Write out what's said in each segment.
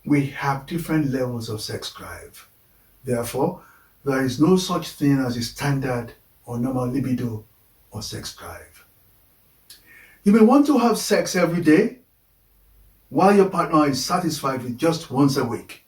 We have different levels of sex drive. Therefore, there is no such thing as a standard or normal libido or sex drive. You may want to have sex every day while your partner is satisfied with just once a week.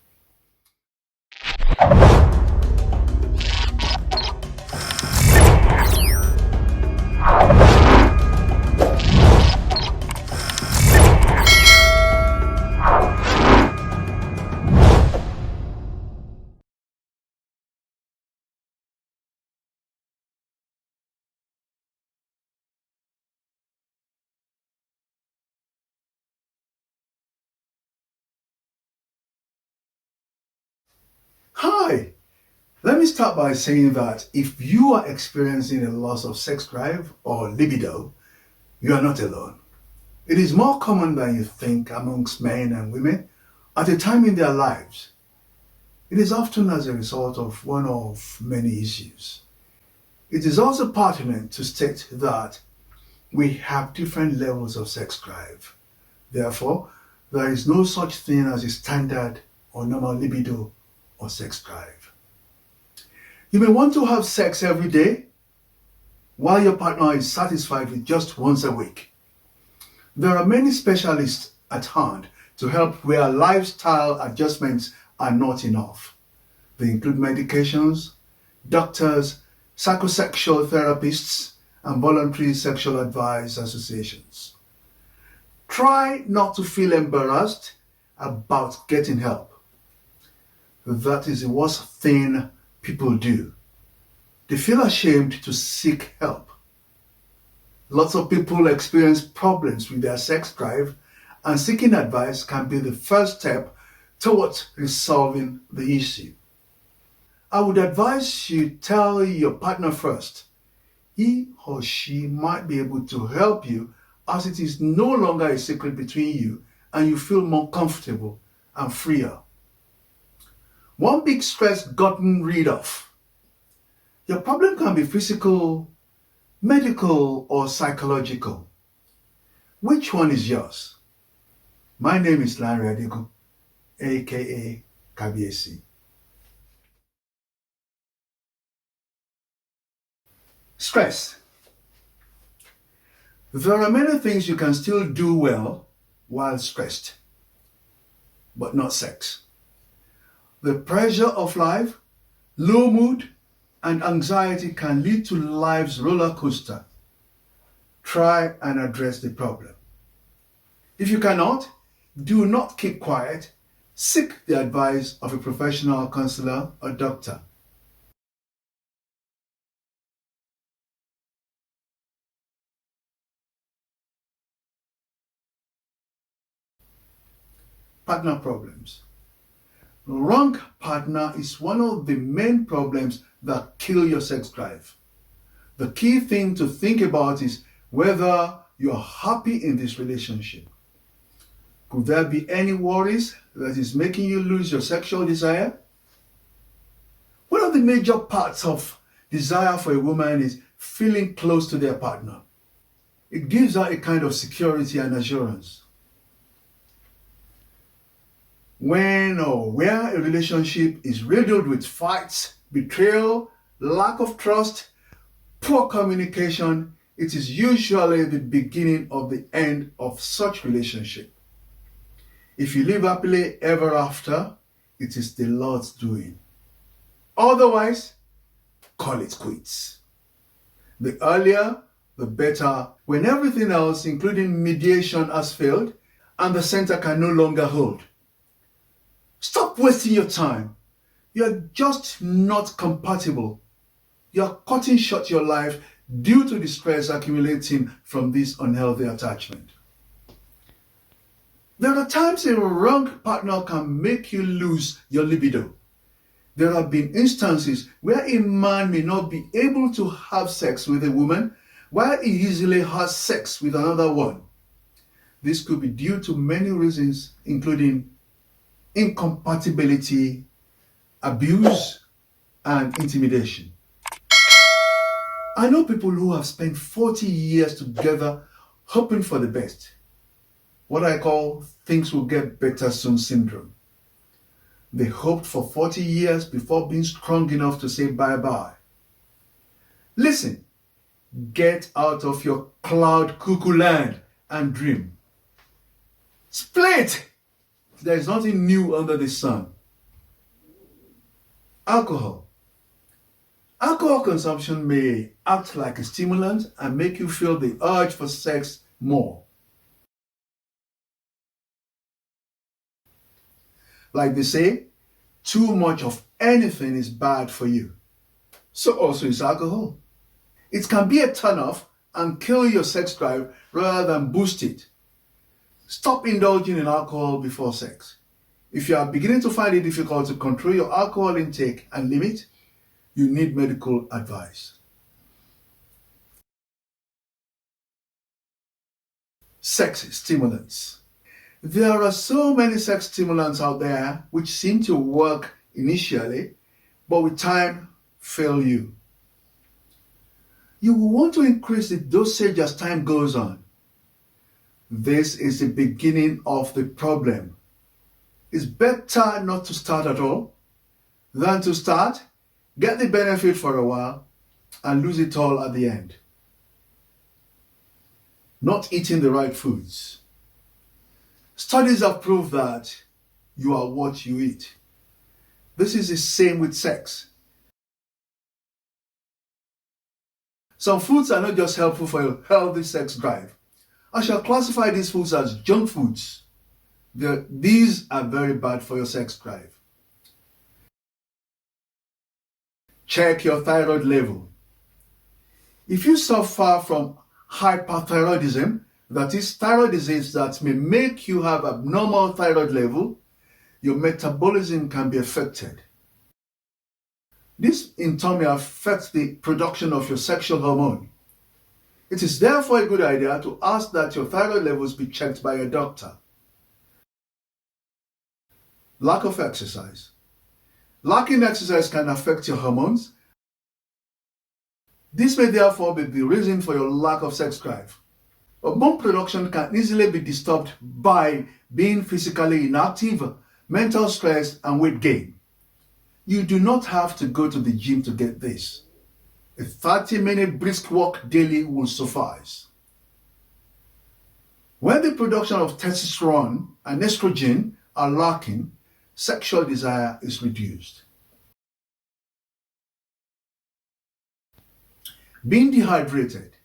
Hi! Let me start by saying that if you are experiencing a loss of sex drive or libido, you are not alone. It is more common than you think amongst men and women at a time in their lives. It is often as a result of one of many issues. It is also pertinent to state that we have different levels of sex drive. Therefore, there is no such thing as a standard or normal libido or sex drive. You may want to have sex every day while your partner is satisfied with just once a week. There are many specialists at hand to help where lifestyle adjustments are not enough. They include medications, doctors, psychosexual therapists, and voluntary sexual advice associations. Try not to feel embarrassed about getting help. That is the worst thing people do. They feel ashamed to seek help. Lots of people experience problems with their sex drive, and seeking advice can be the first step towards resolving the issue. I would advise you tell your partner first. He or she might be able to help you, as it is no longer a secret between you and you feel more comfortable and freer. One big stress gotten rid of. Your problem can be physical, medical, or psychological. Which one is yours? My name is Larry Adigo, aka Kabiesi. Stress. There are many things you can still do well while stressed, but not sex. The pressure of life, low mood, and anxiety can lead to life's roller coaster. Try and address the problem. If you cannot, do not keep quiet. Seek the advice of a professional counselor or doctor. Partner problems. Wrong partner is one of the main problems that kill your sex drive. The key thing to think about is whether you are happy in this relationship. Could there be any worries that is making you lose your sexual desire? One of the major parts of desire for a woman is feeling close to their partner. It gives her a kind of security and assurance. When or where a relationship is riddled with fights, betrayal, lack of trust, poor communication, it is usually the beginning of the end of such relationship. If you live happily ever after, it is the Lord's doing. Otherwise, call it quits. The earlier, the better, when everything else, including mediation, has failed and the center can no longer hold. Stop wasting your time. You're just not compatible. You're cutting short your life due to the stress accumulating from this unhealthy attachment. There are times a wrong partner can make you lose your libido. There have been instances where a man may not be able to have sex with a woman while he easily has sex with another one. This could be due to many reasons, including incompatibility, abuse, and intimidation. I know people who have spent 40 years together hoping for the best. What I call things will get better soon syndrome. They hoped for 40 years before being strong enough to say bye-bye. Listen, get out of your cloud cuckoo land and dream. Split! There is nothing new under the sun. Alcohol. Alcohol consumption may act like a stimulant and make you feel the urge for sex more. Like they say, too much of anything is bad for you. So also is alcohol. It can be a turn-off and kill your sex drive rather than boost it. Stop indulging in alcohol before sex. If you are beginning to find it difficult to control your alcohol intake and limit, you need medical advice. Sex stimulants. There are so many sex stimulants out there which seem to work initially, but with time fail you. You will want to increase the dosage as time goes on. This is the beginning of the problem. It's better not to start at all than to start, get the benefit for a while, and lose it all at the end. Not eating the right foods. Studies have proved that you are what you eat. This is the same with sex. Some foods are not just helpful for your healthy sex drive. I shall classify these foods as junk foods. These are very bad for your sex drive. Check your thyroid level. If you suffer from hyperthyroidism, that is thyroid disease that may make you have abnormal thyroid level, your metabolism can be affected. This in turn may affect the production of your sexual hormone. It is therefore a good idea to ask that your thyroid levels be checked by a doctor. Lack of exercise. Lacking exercise can affect your hormones. This may therefore be the reason for your lack of sex drive. Hormone production can easily be disturbed by being physically inactive, mental stress, and weight gain. You do not have to go to the gym to get this. A 30-minute brisk walk daily will suffice. When the production of testosterone and estrogen are lacking, sexual desire is reduced. Being dehydrated.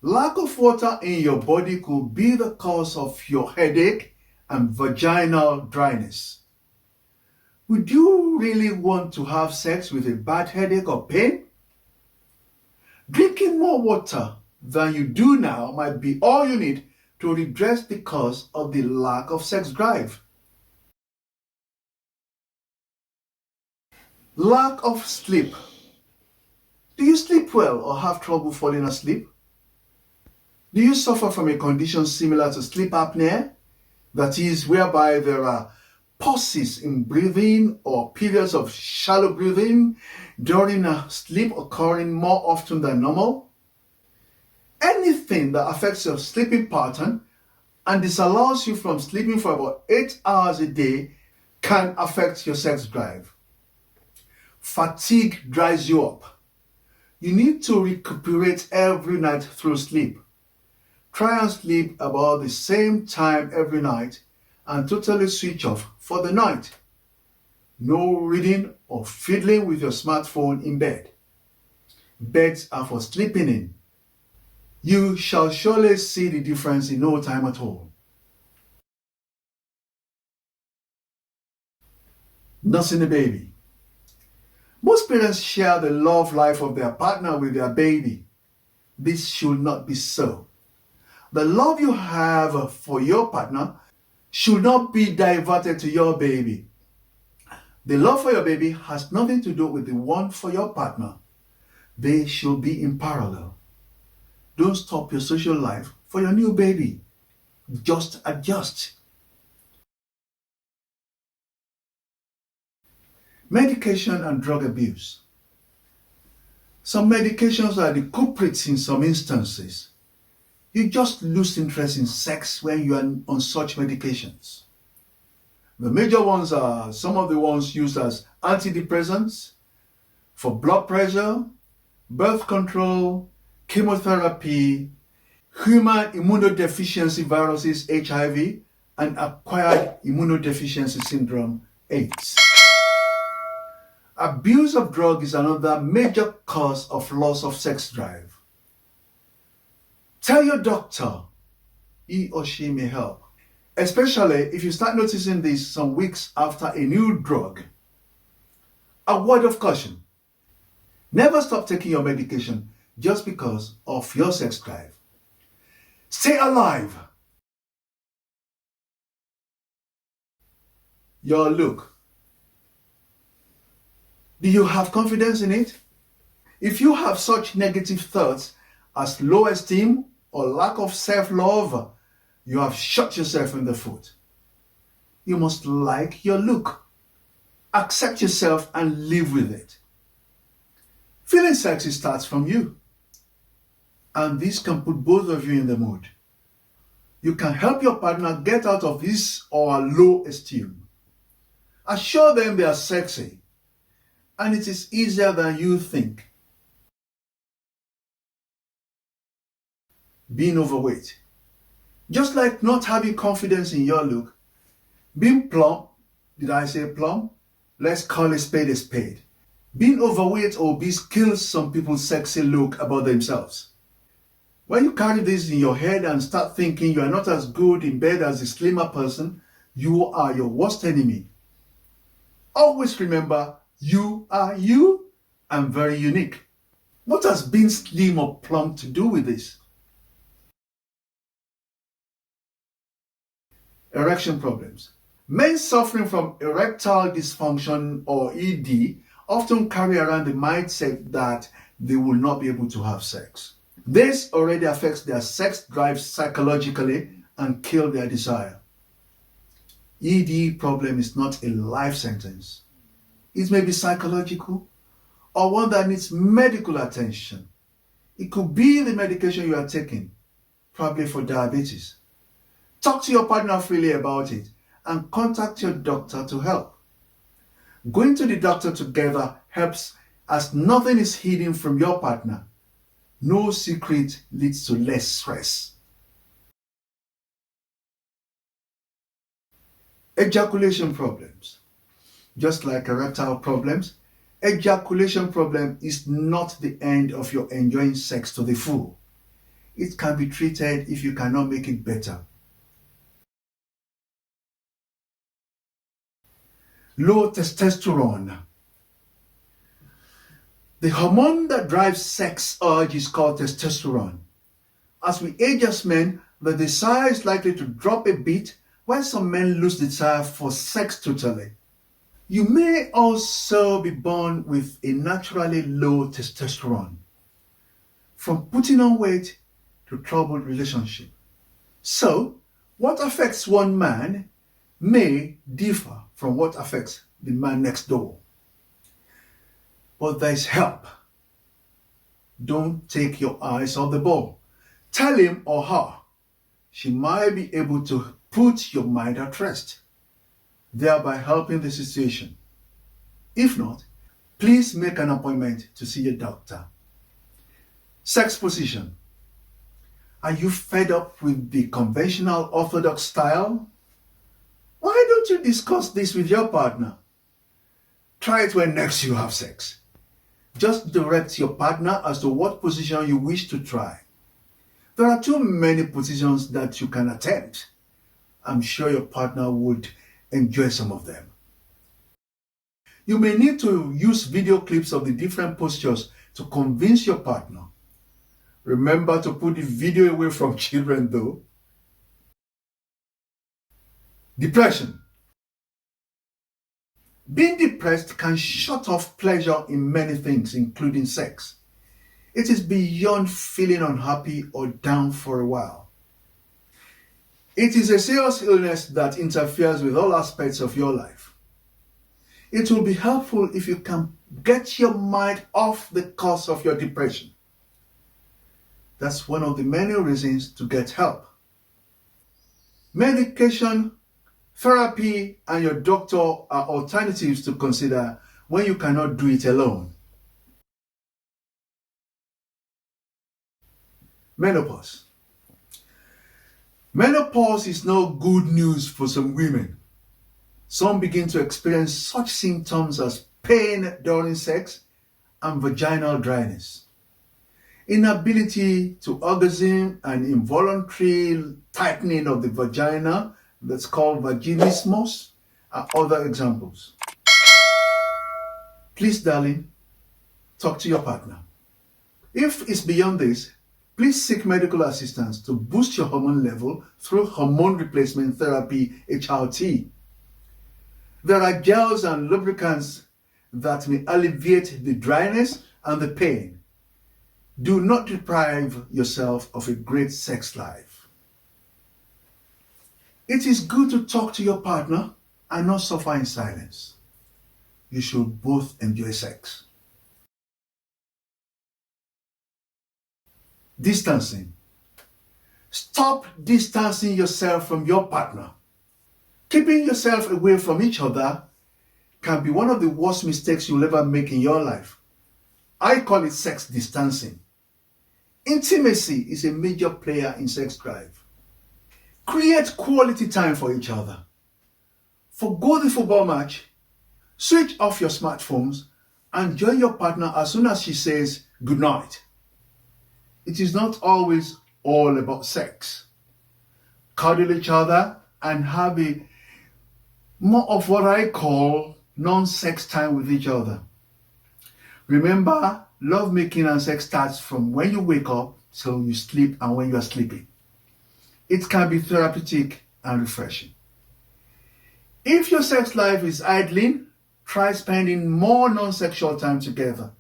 Lack of water in your body could be the cause of your headache and vaginal dryness. Would you really want to have sex with a bad headache or pain? Drinking more water than you do now might be all you need to redress the cause of the lack of sex drive. Lack of sleep. Do you sleep well or have trouble falling asleep? Do you suffer from a condition similar to sleep apnea? That is, whereby there are pauses in breathing or periods of shallow breathing during a sleep occurring more often than normal? Anything that affects your sleeping pattern and disallows you from sleeping for about 8 hours a day can affect your sex drive. Fatigue dries you up. You need to recuperate every night through sleep. Try and sleep about the same time every night and totally switch off for the night. No reading or fiddling with your smartphone in bed. Beds are for sleeping in. You shall surely see the difference in no time at all. Nursing a baby. Most parents share the love life of their partner with their baby. This should not be so. The love you have for your partner should not be diverted to your baby. The love for your baby has nothing to do with the one for your partner. They should be in parallel. Don't stop your social life for your new baby. Just adjust. Medication and drug abuse. Some medications are the culprits in some instances. You just lose interest in sex when you are on such medications. The major ones are some of the ones used as antidepressants, for blood pressure, birth control, chemotherapy, human immunodeficiency viruses, HIV, and acquired immunodeficiency syndrome, AIDS. Abuse of drugs is another major cause of loss of sex drive. Tell your doctor he or she may help, especially if you start noticing this some weeks after a new drug. A word of caution: never stop taking your medication just because of your sex drive. Stay alive. Your look. Do you have confidence in it? If you have such negative thoughts as low esteem or lack of self-love, you have shot yourself in the foot. You must like your look. Accept yourself and live with it. Feeling sexy starts from you, and this can put both of you in the mood. You can help your partner get out of his or her low esteem. Assure them they are sexy, and it is easier than you think. Being overweight. Just like not having confidence in your look, being plump, did I say plump? Let's call a spade a spade. Being overweight or obese kills some people's sexy look about themselves. When you carry this in your head and start thinking you are not as good in bed as a slimmer person, you are your worst enemy. Always remember, you are you and very unique. What has being slim or plump to do with this? Erection problems. Men suffering from erectile dysfunction or ED often carry around the mindset that they will not be able to have sex. This already affects their sex drive psychologically and kills their desire. ED problem is not a life sentence. It may be psychological or one that needs medical attention. It could be the medication you are taking, probably for diabetes. Talk to your partner freely about it and contact your doctor to help. Going to the doctor together helps, as nothing is hidden from your partner. No secret leads to less stress. Ejaculation problems. Just like erectile problems, ejaculation problem is not the end of your enjoying sex to the full. It can be treated if you cannot make it better. Low testosterone. The hormone that drives sex urge is called testosterone. As we age as men, the desire is likely to drop a bit, while some men lose desire for sex totally. You may also be born with a naturally low testosterone, from putting on weight to troubled relationship. So, what affects one man may differ from what affects the man next door. But there is help. Don't take your eyes off the ball. Tell him or her she might be able to put your mind at rest, thereby helping the situation. If not, please make an appointment to see your doctor. Sex position. Are you fed up with the conventional orthodox style? Why don't you discuss this with your partner? Try it when next you have sex. Just direct your partner as to what position you wish to try. There are too many positions that you can attempt. I'm sure your partner would enjoy some of them. You may need to use video clips of the different postures to convince your partner. Remember to put the video away from children though. Depression. Being depressed can shut off pleasure in many things, including sex. It is beyond feeling unhappy or down for a while. It is a serious illness that interferes with all aspects of your life. It will be helpful if you can get your mind off the cause of your depression. That's one of the many reasons to get help. Medication Therapy and your doctor are alternatives to consider when you cannot do it alone. Menopause. Menopause is no good news for some women. Some begin to experience such symptoms as pain during sex and vaginal dryness, inability to orgasm, and involuntary tightening of the vagina, that's called vaginismus, are other examples. Please, darling, talk to your partner. If it's beyond this, please seek medical assistance to boost your hormone level through hormone replacement therapy, HRT. There are gels and lubricants that may alleviate the dryness and the pain. Do not deprive yourself of a great sex life. It is good to talk to your partner and not suffer in silence. You should both enjoy sex. Distancing. Stop distancing yourself from your partner. Keeping yourself away from each other can be one of the worst mistakes you'll ever make in your life. I call it sex distancing. Intimacy is a major player in sex drive. Create quality time for each other. Forgo the football match, switch off your smartphones, and join your partner as soon as she says good night. It is not always all about sex. Cuddle each other and have a more of what I call non-sex time with each other. Remember, lovemaking and sex starts from when you wake up till you sleep and when you are sleeping. It can be therapeutic and refreshing. If your sex life is idling, try spending more non-sexual time together.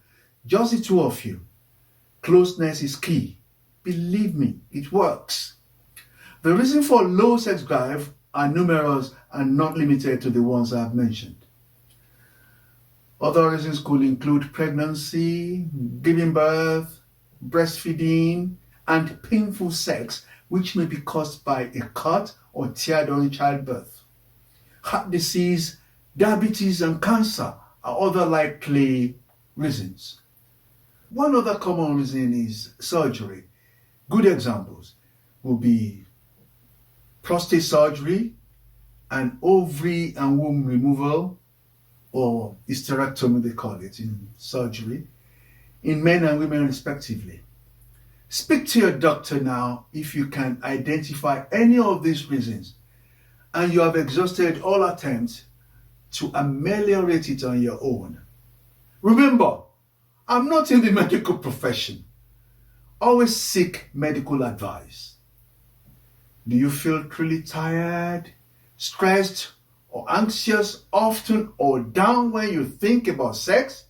Just the two of you. Closeness is key. Believe me, it works. The reason for low sex drive are numerous and not limited to the ones I have mentioned. Other reasons could include pregnancy, giving birth, breastfeeding, and painful sex, which may be caused by a cut or tear during childbirth. Heart disease, diabetes, and cancer are other likely reasons. One other common reason is surgery. Good examples will be prostate surgery and ovary and womb removal, or hysterectomy they call it in surgery, in men and women respectively. Speak to your doctor now if you can identify any of these reasons and you have exhausted all attempts to ameliorate it on your own. Remember, I'm not in the medical profession. Always seek medical advice. Do you feel truly tired, stressed, or anxious often or down when you think about sex?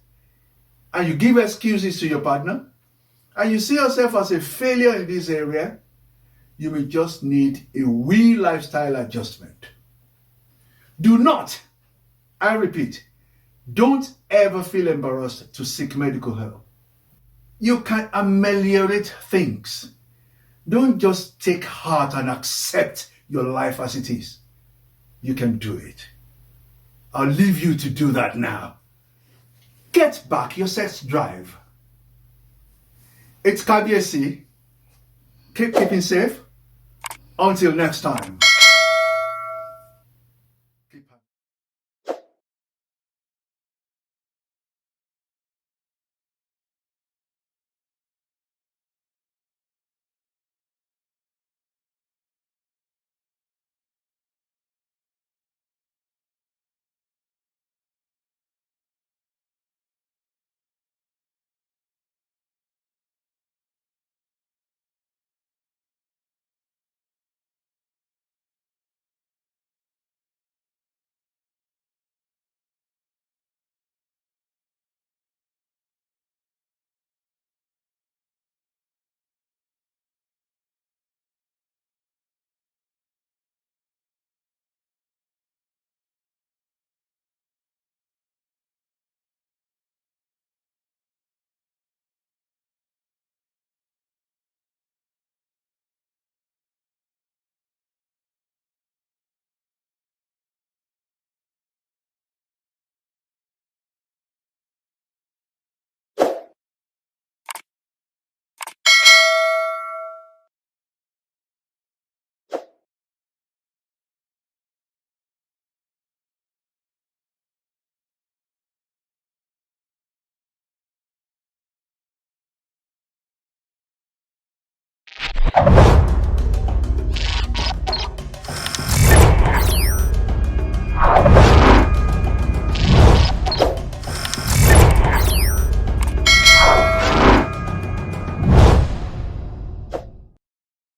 And you give excuses to your partner? And you see yourself as a failure in this area? You may just need a wee lifestyle adjustment. Do not, I repeat, don't ever feel embarrassed to seek medical help. You can ameliorate things. Don't just take heart and accept your life as it is. You can do it. I'll leave you to do that now. Get back your sex drive. It's KBSC. Keep keeping safe. Until next time.